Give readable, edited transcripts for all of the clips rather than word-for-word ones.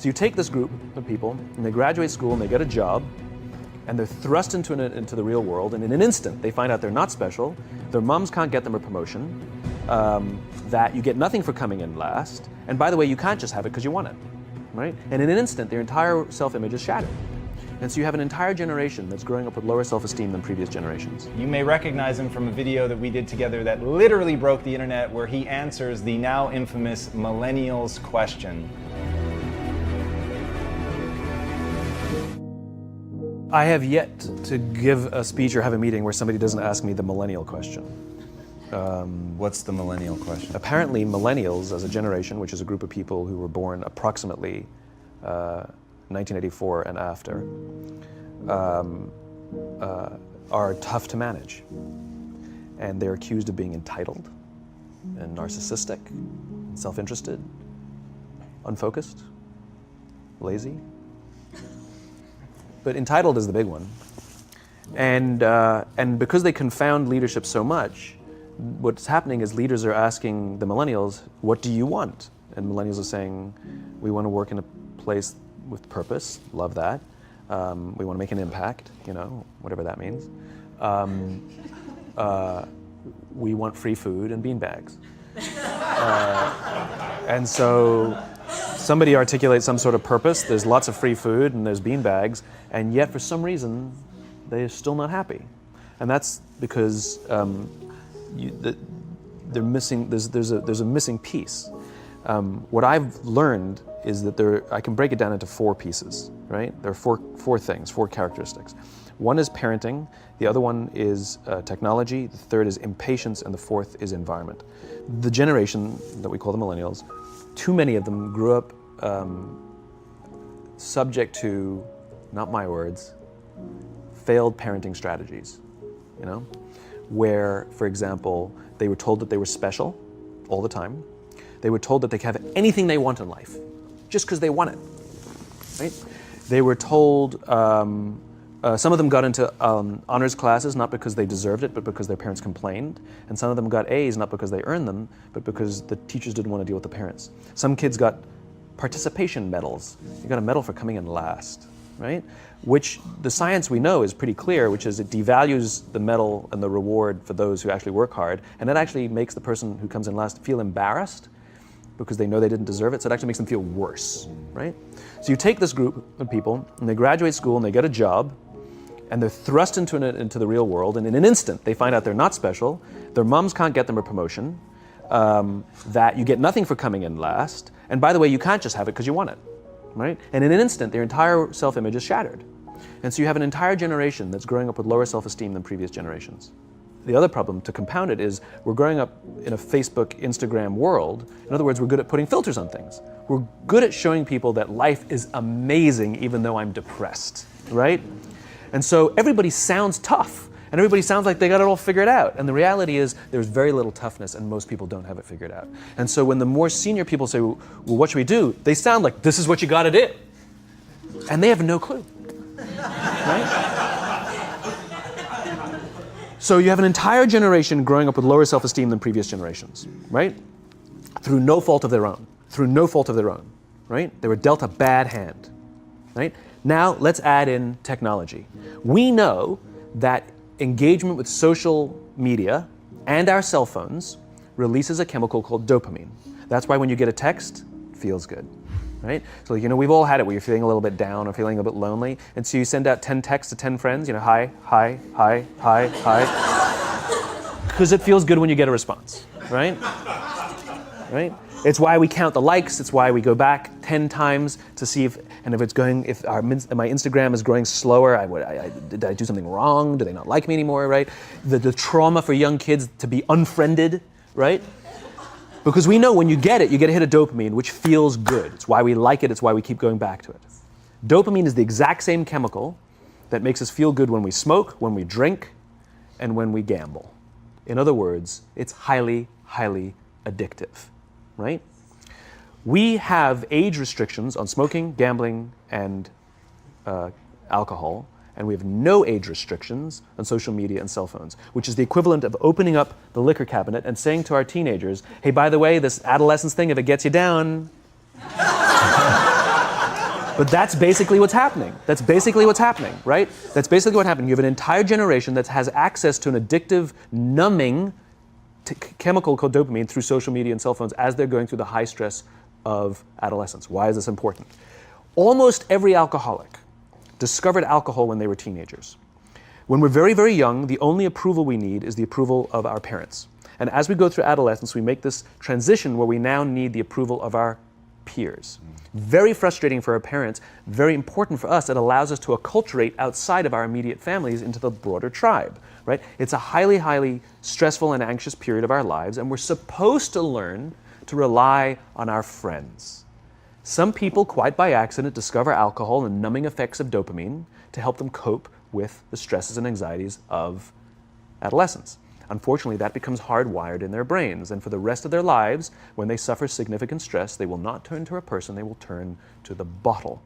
So you take this group of people, and they graduate school, and they get a job, and they're thrust into the real world, and in an instant, they find out they're not special, their moms can't get them a promotion, that you get nothing for coming in last, and by the way, you can't just have it because you want it, right? And in an instant, their entire self-image is shattered. And so you have an entire generation that's growing up with lower self-esteem than previous generations. You may recognize him from a video that we did together that literally broke the internet, where he answers the now infamous millennials question. I have yet to give a speech or have a meeting where somebody doesn't ask me the millennial question. What's the millennial question? Apparently millennials as a generation, which is a group of people who were born approximately 1984 and after, are tough to manage. And they're accused of being entitled and narcissistic, self-interested, unfocused, lazy. But entitled is the big one. And because they confound leadership so much, what's happening is leaders are asking the millennials, what do you want? And millennials are saying, we want to work in a place with purpose, love that. We want to make an impact, whatever that means. We want free food and beanbags. And so somebody articulates some sort of purpose, there's lots of free food and there's beanbags, and yet for some reason, they're still not happy. And that's because they're missing, there's a missing piece. What I've learned is that I can break it down into 4 pieces, right? There are four things, 4 characteristics. One is parenting, the other one is technology, the third is impatience, and the fourth is environment. The generation that we call the millennials, too many of them grew up subject to, not my words, failed parenting strategies, where, for example, they were told that they were special all the time. They were told that they could have anything they want in life, just because they want it, right? They were told, some of them got into honors classes, not because they deserved it, but because their parents complained. And some of them got A's, not because they earned them, but because the teachers didn't want to deal with the parents. Some kids got participation medals. You got a medal for coming in last, right? Which the science we know is pretty clear, which is it devalues the medal and the reward for those who actually work hard. And it actually makes the person who comes in last feel embarrassed because they know they didn't deserve it, so it actually makes them feel worse, right? So you take this group of people, and they graduate school, and they get a job, and they're thrust into the real world, and in an instant, they find out they're not special, their moms can't get them a promotion, that you get nothing for coming in last, and by the way, you can't just have it because you want it, right? And in an instant, their entire self-image is shattered. And so you have an entire generation that's growing up with lower self-esteem than previous generations. The other problem, to compound it, is we're growing up in a Facebook, Instagram world. In other words, we're good at putting filters on things. We're good at showing people that life is amazing even though I'm depressed, right? And so everybody sounds tough, and everybody sounds like they got it all figured out. And the reality is there's very little toughness, and most people don't have it figured out. And so when the more senior people say, well, what should we do? They sound like, this is what you gotta do. And they have no clue, right? So you have an entire generation growing up with lower self-esteem than previous generations, right? Through no fault of their own, right? They were dealt a bad hand, right? Now let's add in technology. We know that engagement with social media and our cell phones releases a chemical called dopamine. That's why when you get a text, it feels good, right? So we've all had it where you're feeling a little bit down or feeling a bit lonely, and so you send out 10 texts to 10 friends, hi, hi, hi, hi, hi, because it feels good when you get a response, right? Right? It's why we count the likes. It's why we go back 10 times to see if my Instagram is growing slower, did I do something wrong? Do they not like me anymore, right? The trauma for young kids to be unfriended, right? Because we know when you get a hit of dopamine, which feels good. It's why we like it. It's why we keep going back to it. Dopamine is the exact same chemical that makes us feel good when we smoke, when we drink, and when we gamble. In other words, it's highly, highly addictive, right? We have age restrictions on smoking, gambling, and alcohol, and we have no age restrictions on social media and cell phones, which is the equivalent of opening up the liquor cabinet and saying to our teenagers, hey, by the way, this adolescence thing, if it gets you down, But that's basically what's happening. That's basically what's happening, right? That's basically what happened. You have an entire generation that has access to an addictive, numbing chemical called dopamine through social media and cell phones as they're going through the high stress of adolescence. Why is this important? Almost every alcoholic discovered alcohol when they were teenagers. When we're very, very young, the only approval we need is the approval of our parents. And as we go through adolescence, we make this transition where we now need the approval of our peers. Very frustrating for our parents, very important for us. It allows us to acculturate outside of our immediate families into the broader tribe, right? It's a highly, highly stressful and anxious period of our lives, and we're supposed to learn to rely on our friends. Some people, quite by accident, discover alcohol and numbing effects of dopamine to help them cope with the stresses and anxieties of adolescence. Unfortunately, that becomes hardwired in their brains, and for the rest of their lives, when they suffer significant stress, they will not turn to a person, they will turn to the bottle.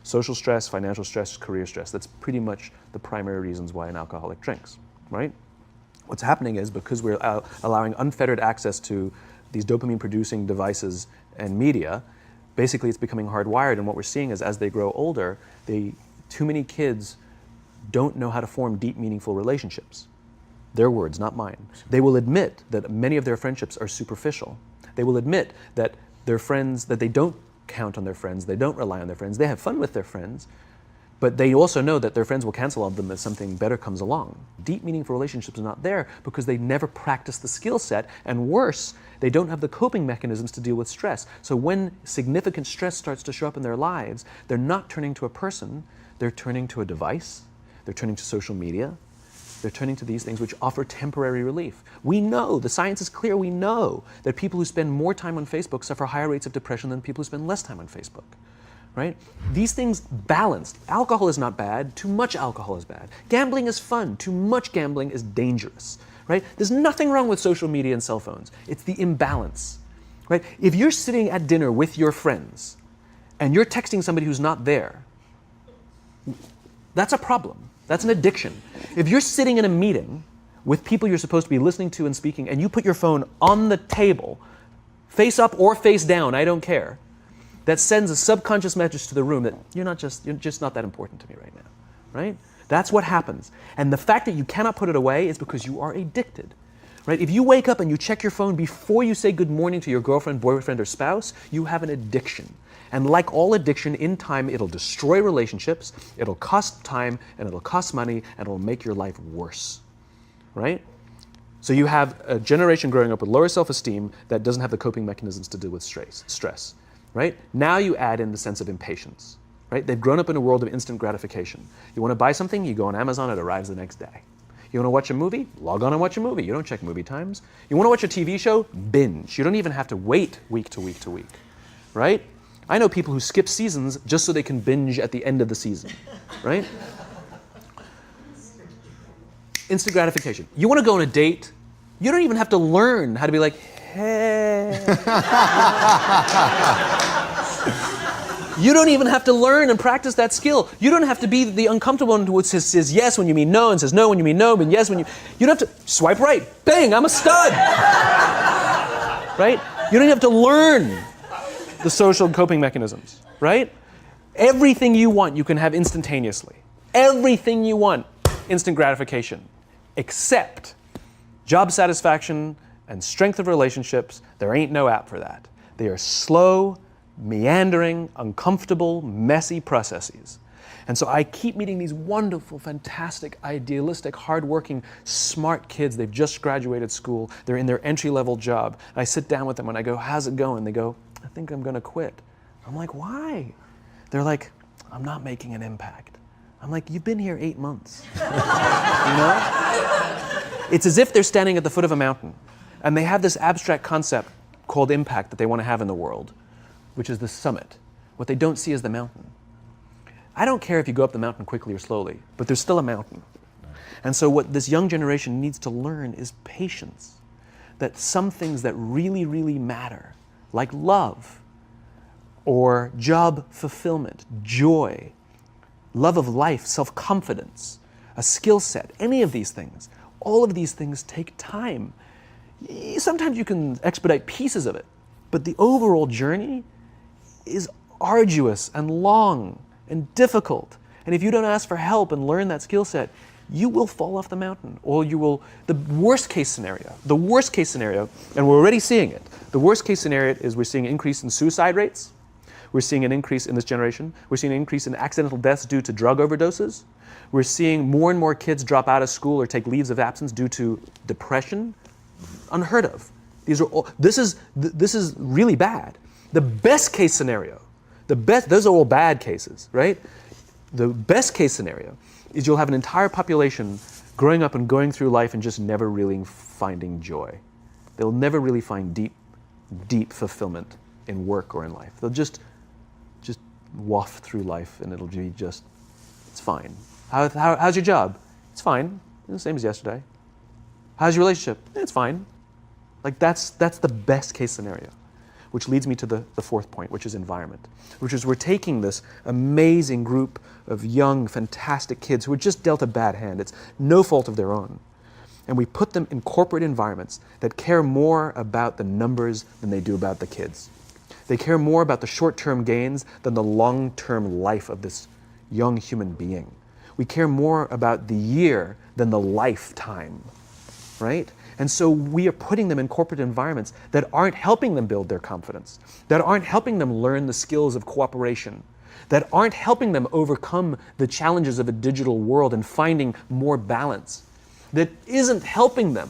Social stress, financial stress, career stress, that's pretty much the primary reasons why an alcoholic drinks, right? What's happening is because we're allowing unfettered access to these dopamine-producing devices and media, basically it's becoming hardwired, and what we're seeing is as they grow older, too many kids don't know how to form deep, meaningful relationships. Their words, not mine. They will admit that many of their friendships are superficial. They will admit that their friends, that they don't count on their friends, they don't rely on their friends, they have fun with their friends, but they also know that their friends will cancel on them as something better comes along. Deep, meaningful relationships are not there because they never practice the skill set, and worse, they don't have the coping mechanisms to deal with stress. So when significant stress starts to show up in their lives, they're not turning to a person, they're turning to a device, they're turning to social media, they're turning to these things which offer temporary relief. We know, the science is clear, we know that people who spend more time on Facebook suffer higher rates of depression than people who spend less time on Facebook, right? These things balanced. Alcohol is not bad, too much alcohol is bad. Gambling is fun, too much gambling is dangerous, right? There's nothing wrong with social media and cell phones. It's the imbalance, right? If you're sitting at dinner with your friends and you're texting somebody who's not there, that's a problem. That's an addiction. If you're sitting in a meeting with people you're supposed to be listening to and speaking, and you put your phone on the table, face up or face down, I don't care, that sends a subconscious message to the room that you're just not that important to me right now, right? That's what happens. And the fact that you cannot put it away is because you are addicted, right? If you wake up and you check your phone before you say good morning to your girlfriend, boyfriend, or spouse, you have an addiction. And like all addiction, in time, it'll destroy relationships, it'll cost time, and it'll cost money, and it'll make your life worse, right? So you have a generation growing up with lower self-esteem that doesn't have the coping mechanisms to deal with stress, right? Now you add in the sense of impatience, right? They've grown up in a world of instant gratification. You want to buy something, you go on Amazon, it arrives the next day. You want to watch a movie? Log on and watch a movie. You don't check movie times. You want to watch a TV show? Binge. You don't even have to wait week to week to week, right? I know people who skip seasons just so they can binge at the end of the season, right? Instant gratification. You want to go on a date, you don't even have to learn how to be like, hey. You don't even have to learn and practice that skill. You don't have to be the uncomfortable one who says yes when you mean no and says no when you mean no, but yes when you don't have to swipe right. Bang, I'm a stud. Right? You don't have to learn the social coping mechanisms, right? Everything you want, you can have instantaneously. Everything you want, instant gratification, except job satisfaction and strength of relationships. There ain't no app for that. They are slow, meandering, uncomfortable, messy processes. And so I keep meeting these wonderful, fantastic, idealistic, hardworking, smart kids. They've just graduated school. They're in their entry-level job. I sit down with them and I go, how's it going? They go, I think I'm going to quit. I'm like, why? They're like, I'm not making an impact. I'm like, you've been here 8 months. You know? It's as if they're standing at the foot of a mountain and they have this abstract concept called impact that they want to have in the world, which is the summit. What they don't see is the mountain. I don't care if you go up the mountain quickly or slowly, but there's still a mountain. And so what this young generation needs to learn is patience. That some things that really, really matter, like love, or job fulfillment, joy, love of life, self-confidence, a skill set, any of these things, all of these things take time. Sometimes you can expedite pieces of it, but the overall journey is arduous and long and difficult. And if you don't ask for help and learn that skill set, you will fall off the mountain, or you will, the worst case scenario, and we're already seeing it. The worst case scenario is we're seeing an increase in suicide rates. We're seeing an increase in this generation. We're seeing an increase in accidental deaths due to drug overdoses. We're seeing more and more kids drop out of school or take leaves of absence due to depression. Unheard of. These are all, this is really bad. The best case scenario, those are all bad cases, right? The best case scenario is you'll have an entire population growing up and going through life and just never really finding joy. They'll never really find deep fulfillment in work or in life. They'll just waft through life and it'll be just, it's fine. How's your job? It's fine. It's the same as yesterday. How's your relationship? It's fine. Like that's the best case scenario, which leads me to the fourth point, which is environment, which is we're taking this amazing group of young, fantastic kids who are just dealt a bad hand. It's no fault of their own. And we put them in corporate environments that care more about the numbers than they do about the kids. They care more about the short-term gains than the long-term life of this young human being. We care more about the year than the lifetime, right? And so we are putting them in corporate environments that aren't helping them build their confidence, that aren't helping them learn the skills of cooperation, that aren't helping them overcome the challenges of a digital world and finding more balance, that isn't helping them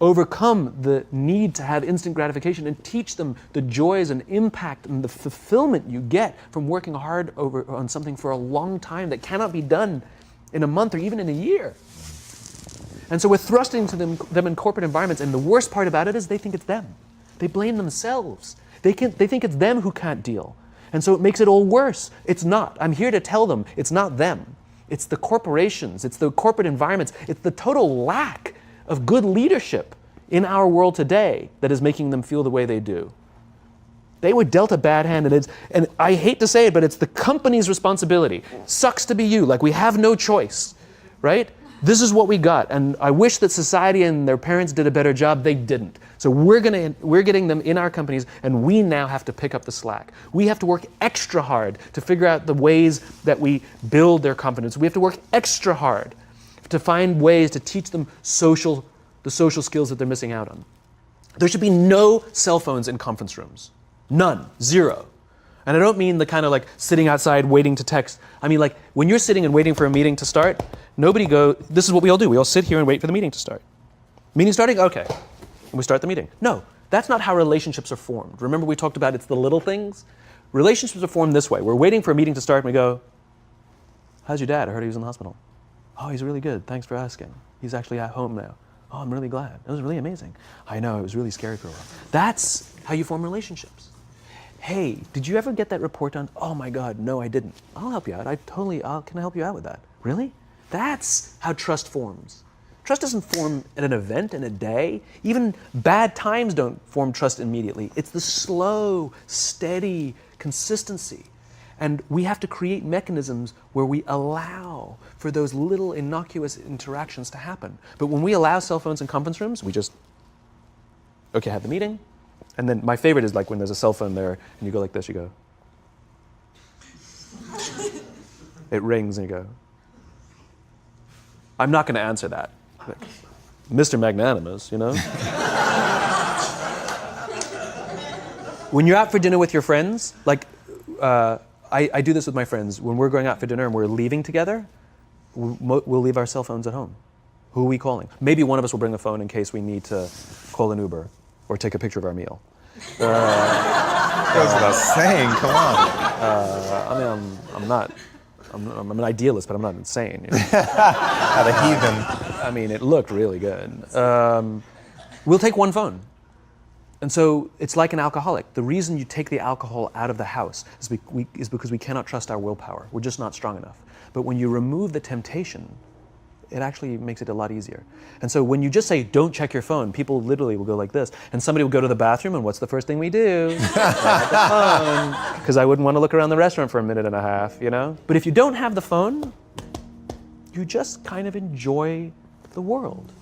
overcome the need to have instant gratification and teach them the joys and impact and the fulfillment you get from working hard on something for a long time that cannot be done in a month or even in a year. And so we're thrusting to them in corporate environments, and the worst part about it is they think it's them. They blame themselves. They think it's them who can't deal. And so it makes it all worse. It's not. I'm here to tell them it's not them. It's the corporations, it's the corporate environments, it's the total lack of good leadership in our world today that is making them feel the way they do. They were dealt a bad hand, and I hate to say it, but it's the company's responsibility. Sucks to be you, like we have no choice, right? This is what we got, and I wish that society and their parents did a better job. They didn't. So we're getting them in our companies, and we now have to pick up the slack. We have to work extra hard to figure out the ways that we build their confidence. We have to work extra hard to find ways to teach them the social skills that they're missing out on. There should be no cell phones in conference rooms. None. Zero. And I don't mean the kind of like sitting outside waiting to text. I mean like when you're sitting and waiting for a meeting to start, this is what we all do. We all sit here and wait for the meeting to start. Meeting starting? Okay. And we start the meeting. No, that's not how relationships are formed. Remember we talked about it's the little things? Relationships are formed this way. We're waiting for a meeting to start and we go, how's your dad? I heard he was in the hospital. Oh, he's really good. Thanks for asking. He's actually at home now. Oh, I'm really glad. It was really amazing. I know, it was really scary for a while. That's how you form relationships. Hey, did you ever get that report done? Oh my God, no, I didn't. I'll help you out. Can I help you out with that? Really? That's how trust forms. Trust doesn't form at an event in a day. Even bad times don't form trust immediately. It's the slow, steady consistency. And we have to create mechanisms where we allow for those little innocuous interactions to happen. But when we allow cell phones in conference rooms, we just, okay, have the meeting. And then my favorite is like when there's a cell phone there and you go like this, you go. It rings and you go. I'm not going to answer that. Like, Mr. Magnanimous, you know? When you're out for dinner with your friends, like, I do this with my friends. When we're going out for dinner and we're leaving together, we'll leave our cell phones at home. Who are we calling? Maybe one of us will bring a phone in case we need to call an Uber or take a picture of our meal. That goes without saying, come on. I'm an idealist, but I'm not insane. You know? Not a heathen. I mean, it looked really good. We'll take one phone. And so it's like an alcoholic. The reason you take the alcohol out of the house is because we cannot trust our willpower. We're just not strong enough. But when you remove the temptation, it actually makes it a lot easier. And so when you just say, don't check your phone, people literally will go like this. And somebody will go to the bathroom, and what's the first thing we do? Grab the phone. Because I wouldn't want to look around the restaurant for a minute and a half, you know? But if you don't have the phone, you just kind of enjoy the world.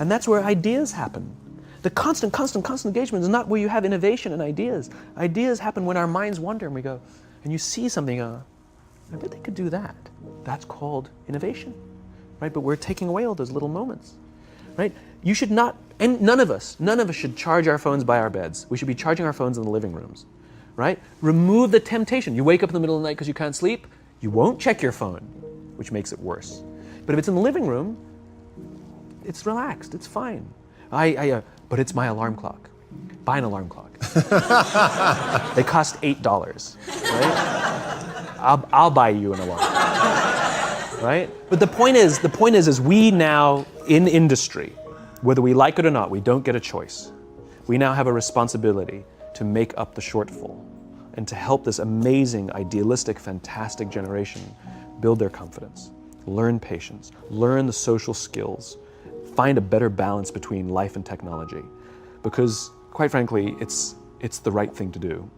And that's where ideas happen. The constant engagement is not where you have innovation and ideas. Ideas happen when our minds wander and we go, and you see something, I bet they could do that. That's called innovation, right? But we're taking away all those little moments, right? You should not, and none of us should charge our phones by our beds. We should be charging our phones in the living rooms, right? Remove the temptation. You wake up in the middle of the night because you can't sleep, you won't check your phone, which makes it worse. But if it's in the living room, it's relaxed, it's fine. But it's my alarm clock. Buy an alarm clock. They cost $8, right? I'll buy you an alarm, right? But the point is we now in industry, whether we like it or not, we don't get a choice. We now have a responsibility to make up the shortfall and to help this amazing, idealistic, fantastic generation build their confidence, learn patience, learn the social skills, find a better balance between life and technology, because quite frankly, it's the right thing to do.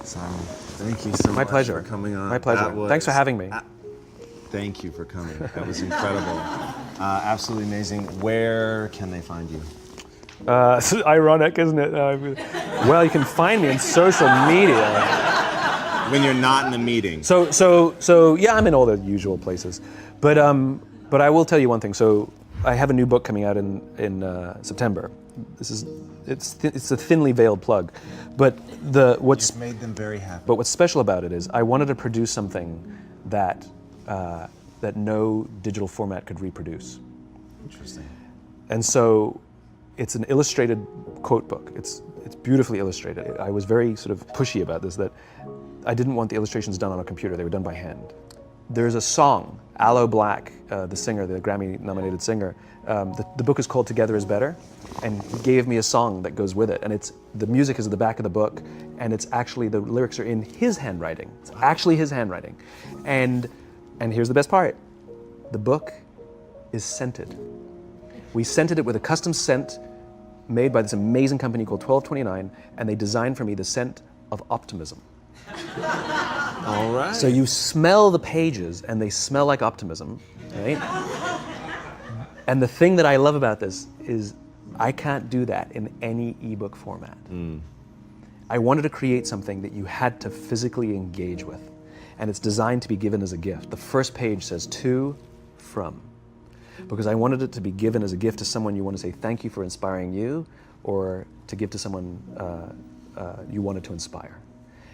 Simon, thank you so much pleasure. for coming on. My pleasure. Thanks for having me. Thank you for coming. That was incredible. Absolutely amazing. Where can they find you? It's ironic, isn't it? Well, you can find me on social media. When you're not in a meeting. So yeah, I'm in all the usual places, but I will tell you one thing. So I have a new book coming out in September. It's a thinly veiled plug, but what's You've made them very happy. But what's special about it is I wanted to produce something that no digital format could reproduce. Interesting. And so it's an illustrated quote book. It's beautifully illustrated. I was very sort of pushy about this, that I didn't want the illustrations done on a computer. They were done by hand. There's a song, Aloe Black, the singer, the Grammy-nominated singer. The book is called Together is Better, and he gave me a song that goes with it. And the music is at the back of the book, and it's actually, the lyrics are in his handwriting. It's actually his handwriting. And here's the best part. The book is scented. We scented it with a custom scent made by this amazing company called 1229, and they designed for me the scent of optimism. All right. So you smell the pages and they smell like optimism, right? And the thing that I love about this is I can't do that in any ebook format. I wanted to create something that you had to physically engage with, and it's designed to be given as a gift. The first page says to, from, because I wanted it to be given as a gift to someone you want to say thank you for inspiring you, or to give to someone you wanted to inspire.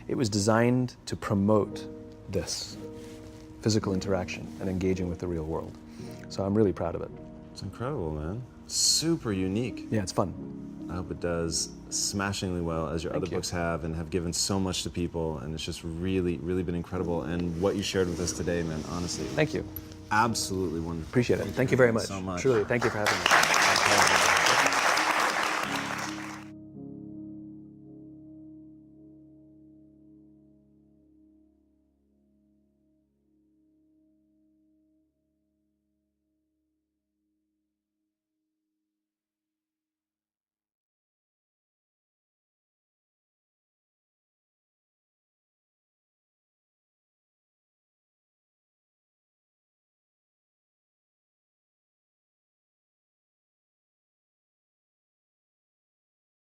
It was designed to promote this physical interaction and engaging with the real world. So I'm really proud of it. It's incredible, man. Super unique. Yeah, it's fun. I hope it does smashingly well, as your other you. books have, and have given so much to people, and it's just really, really been incredible. And what you shared with us today, man, honestly. Thank you. Absolutely wonderful. Appreciate it. Thank you very much. So much. Truly, thank you for having me. My pleasure.